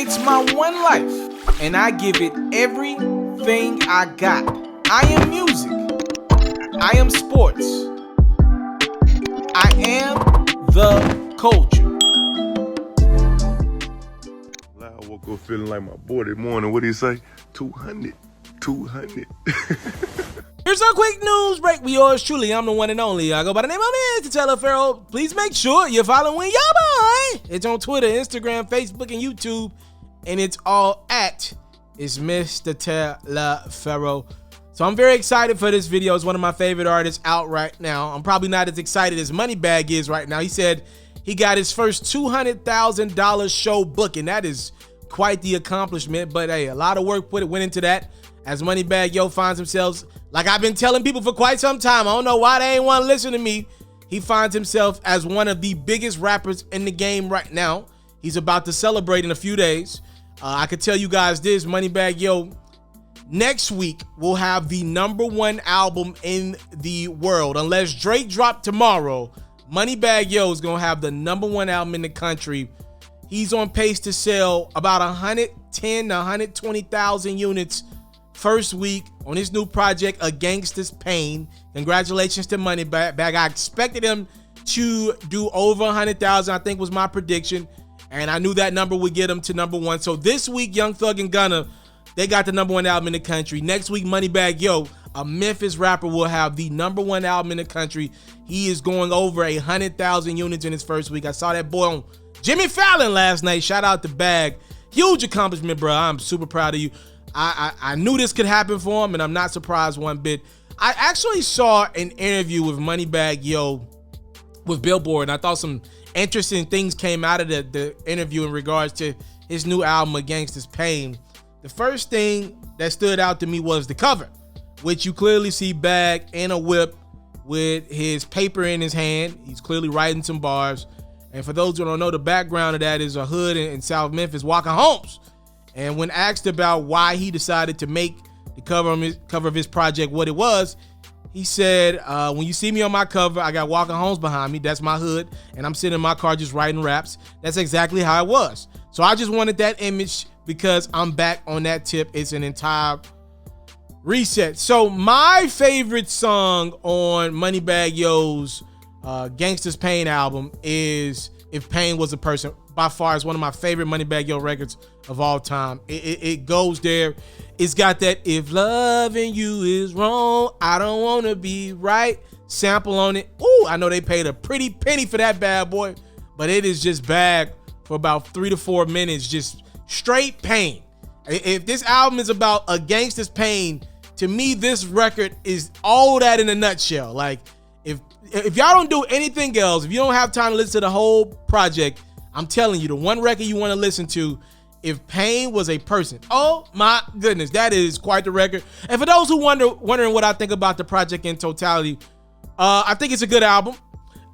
It's my one life, and I give it everything I got. I am music. I am sports. I am the culture. I woke up feeling like my boy this morning. What did he say? 200. Here's our quick news break. We yours truly. I'm the one and only. I go by the name of TALIAFERRO. Please make sure you're following your boy. It's on Twitter, Instagram, Facebook, and YouTube. And it's all at itsmrtaliaferro. So I'm very excited for this video. It's one of my favorite artists out right now. I'm probably not as excited as Moneybagg is right now. He said he got his first $200,000 show booking. That is quite the accomplishment. But hey, a lot of work went into that. As Moneybagg finds himself, like I've been telling people for quite some time, I don't know why they ain't want to listen to me. He finds himself as one of the biggest rappers in the game right now. He's about to celebrate in a few days. I could tell you guys this, Moneybagg, next week we'll have the #1 album in the world. Unless Drake dropped tomorrow, Moneybagg is gonna have the #1 album in the country. He's on pace to sell about 110 to 120,000 units first week on his new project, A Gangsta's Pain. Congratulations to Moneybagg. I expected him to do over 100,000, I think was my prediction. And I knew that number would get him to #1. So this week, Young Thug and Gunna, they got the #1 album in the country. Next week, Moneybagg, a Memphis rapper, will have the #1 album in the country. He is going over 100,000 units in his first week. I saw that boy on Jimmy Fallon last night. Shout out to Bag. Huge accomplishment, bro. I'm super proud of you. I knew this could happen for him, and I'm not surprised one bit. I actually saw an interview with Moneybagg, with Billboard, and I thought some interesting things came out of the interview in regards to his new album, A Gangsta's Pain. The first thing that stood out to me was the cover, which you clearly see Bag in a whip with his paper in his hand. He's clearly writing some bars. And for those who don't know, the background of that is a hood in South Memphis, Walker Homes. And when asked about why he decided to make the cover of his project what it was, he said, when you see me on my cover, I got Walker Homes behind me. That's my hood. And I'm sitting in my car just writing raps. That's exactly how it was. So I just wanted that image because I'm back on that tip. It's an entire reset. So my favorite song on Moneybagg's Gangsta's Pain album is If Pain Was a Person. By far, it's one of my favorite Moneybagg records of all time. It goes there. It's got that if loving you is wrong, I don't want to be right sample on it. Ooh, I know they paid a pretty penny for that bad boy, but it is just bad for about 3 to 4 minutes, just straight pain. If this album is about a gangster's pain, to me, this record is all that in a nutshell. Like, if y'all don't do anything else, if you don't have time to listen to the whole project, I'm telling you, the one record you want to listen to, If Pain Was a Person. Oh my goodness, that is quite the record. And for those who wondering what I think about the project in totality, I think it's a good album.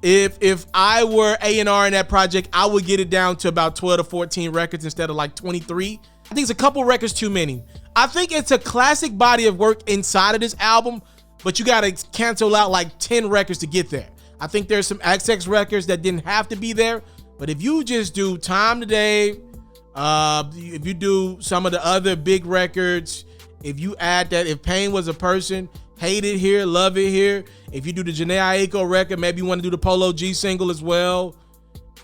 If I were A&R in that project, I would get it down to about 12 to 14 records instead of like 23. I think it's a couple records too many. I think it's a classic body of work inside of this album, but you got to cancel out like 10 records to get there. I think there's some XX records that didn't have to be there, but if you just do Time Today, if you do some of the other big records, if you add that If Pain Was a Person, Hate It Here, Love It Here, if you do the Jhené Aiko record, maybe you want to do the Polo G single as well,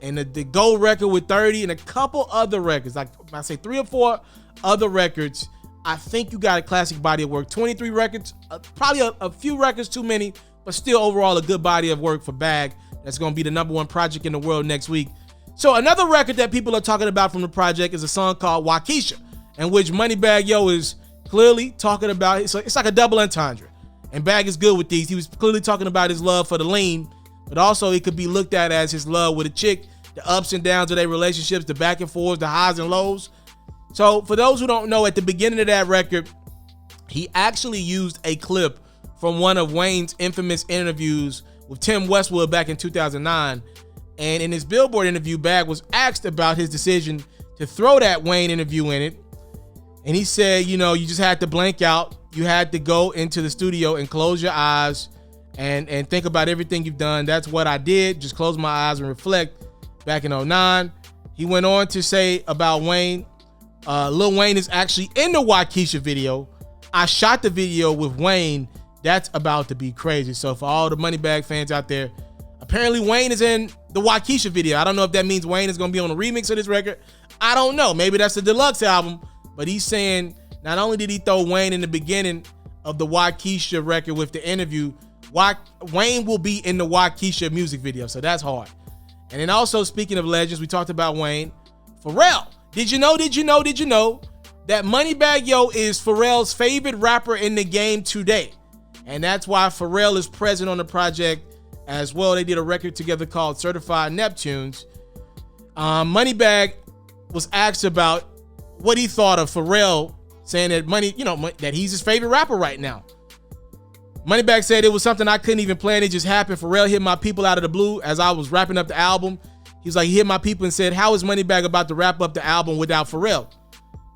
and the Gold record with 30 and a couple other records, like I say 3 or 4 other records, I think you got a classic body of work. 23 records, probably a few records too many, but still overall a good body of work for Bag. That's going to be the #1 project in the world next week. So another record that people are talking about from the project is a song called Waukesha, in which Moneybagg is clearly talking about, it's like a double entendre. And Bag is good with these. He was clearly talking about his love for the lean, but also it could be looked at as his love with a chick, the ups and downs of their relationships, the back and forths, the highs and lows. So for those who don't know, at the beginning of that record, he actually used a clip from one of Wayne's infamous interviews with Tim Westwood back in 2009. And in his Billboard interview, Bag was asked about his decision to throw that Wayne interview in it. And he said, you just had to blank out. You had to go into the studio and close your eyes and think about everything you've done. That's what I did. Just close my eyes and reflect back in 2009. He went on to say about Wayne, Lil Wayne is actually in the Waukesha video. I shot the video with Wayne. That's about to be crazy. So for all the Moneybagg fans out there, apparently Wayne is in the Waukesha video. I don't know if that means Wayne is going to be on a remix of this record. I don't know. Maybe that's the deluxe album. But he's saying not only did he throw Wayne in the beginning of the Waukesha record with the interview, Wayne will be in the Waukesha music video. So that's hard. And then also, speaking of legends, we talked about Wayne. Pharrell. Did you know that Moneybagg Yo is Pharrell's favorite rapper in the game today? And that's why Pharrell is present on the project as well. They did a record together called Certified Neptunes. Moneybagg was asked about what he thought of Pharrell saying that that he's his favorite rapper right now. Moneybagg said it was something I couldn't even plan. It just happened. Pharrell hit my people out of the blue as I was wrapping up the album. He was like, he hit my people and said, how is Moneybagg about to wrap up the album without Pharrell?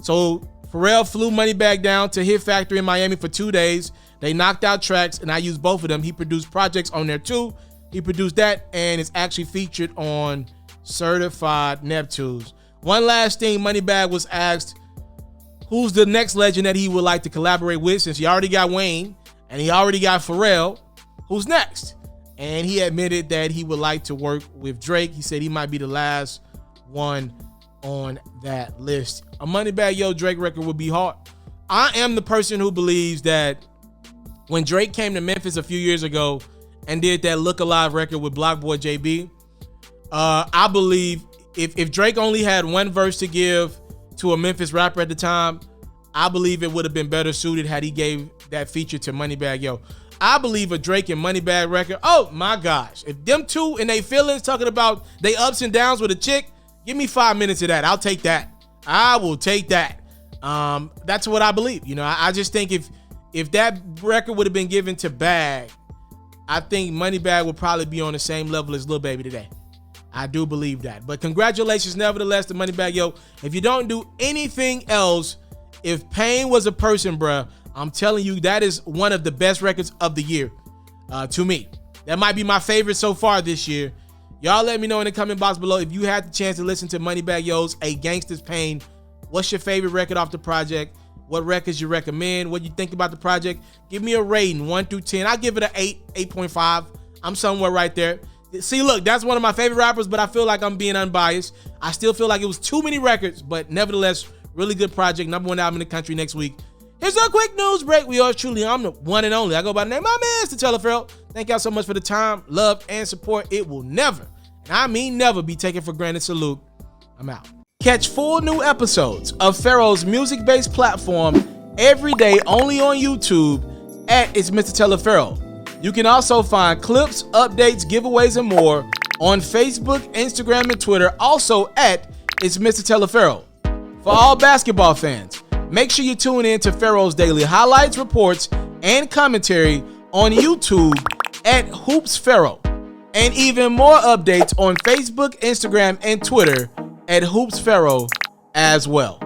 So Pharrell flew Moneybagg down to Hit Factory in Miami for 2 days. They knocked out tracks, and I used both of them. He produced projects on there too. He produced that, and it's actually featured on Certified Neptunes. One last thing, Moneybagg was asked who's the next legend that he would like to collaborate with, since he already got Wayne and he already got Pharrell. Who's next? And he admitted that he would like to work with Drake. He said he might be the last one on that list. A Moneybagg Yo Drake record would be hard. I am the person who believes that when Drake came to Memphis a few years ago and did that Look Alive record with Block Boy JB, I believe if Drake only had one verse to give to a Memphis rapper at the time, I believe it would have been better suited had he gave that feature to Moneybagg Yo. I believe a Drake and Moneybagg record, oh my gosh. If them two and they feelings talking about they ups and downs with a chick, give me 5 minutes of that. I'll take that. I will take that. That's what I believe. I just think if that record would have been given to Bag, I think Moneybagg would probably be on the same level as Lil Baby today. I do believe that. But congratulations, nevertheless, to Moneybagg Yo. If you don't do anything else, if Pain was a person, bruh, I'm telling you, that is one of the best records of the year to me. That might be my favorite so far this year. Y'all let me know in the comment box below if you had the chance to listen to Moneybagg Yo's A Gangsta's Pain. What's your favorite record off the project? What records you recommend? What you think about the project? Give me a rating, 1 through 10. I'll give it an 8.5. I'm somewhere right there. See, look, that's one of my favorite rappers, but I feel like I'm being unbiased. I still feel like it was too many records, but nevertheless, really good project. #1 album in the country next week. Here's a quick news break. We are truly, I'm the one and only. I go by the name of my man, TALIAFERRO. Thank y'all so much for the time, love, and support. It will never, and I mean never, be taken for granted. Salute. I'm out. Catch full new episodes of FERRO's music-based platform every day only on YouTube at It's Mr. TALIAFERRO. You can also find clips, updates, giveaways, and more on Facebook, Instagram, and Twitter, also at It's Mr. TALIAFERRO. For all basketball fans, make sure you tune in to FERRO's daily highlights, reports, and commentary on YouTube at HoopsFERRO, and even more updates on Facebook, Instagram, and Twitter at HoopsFERRO as well.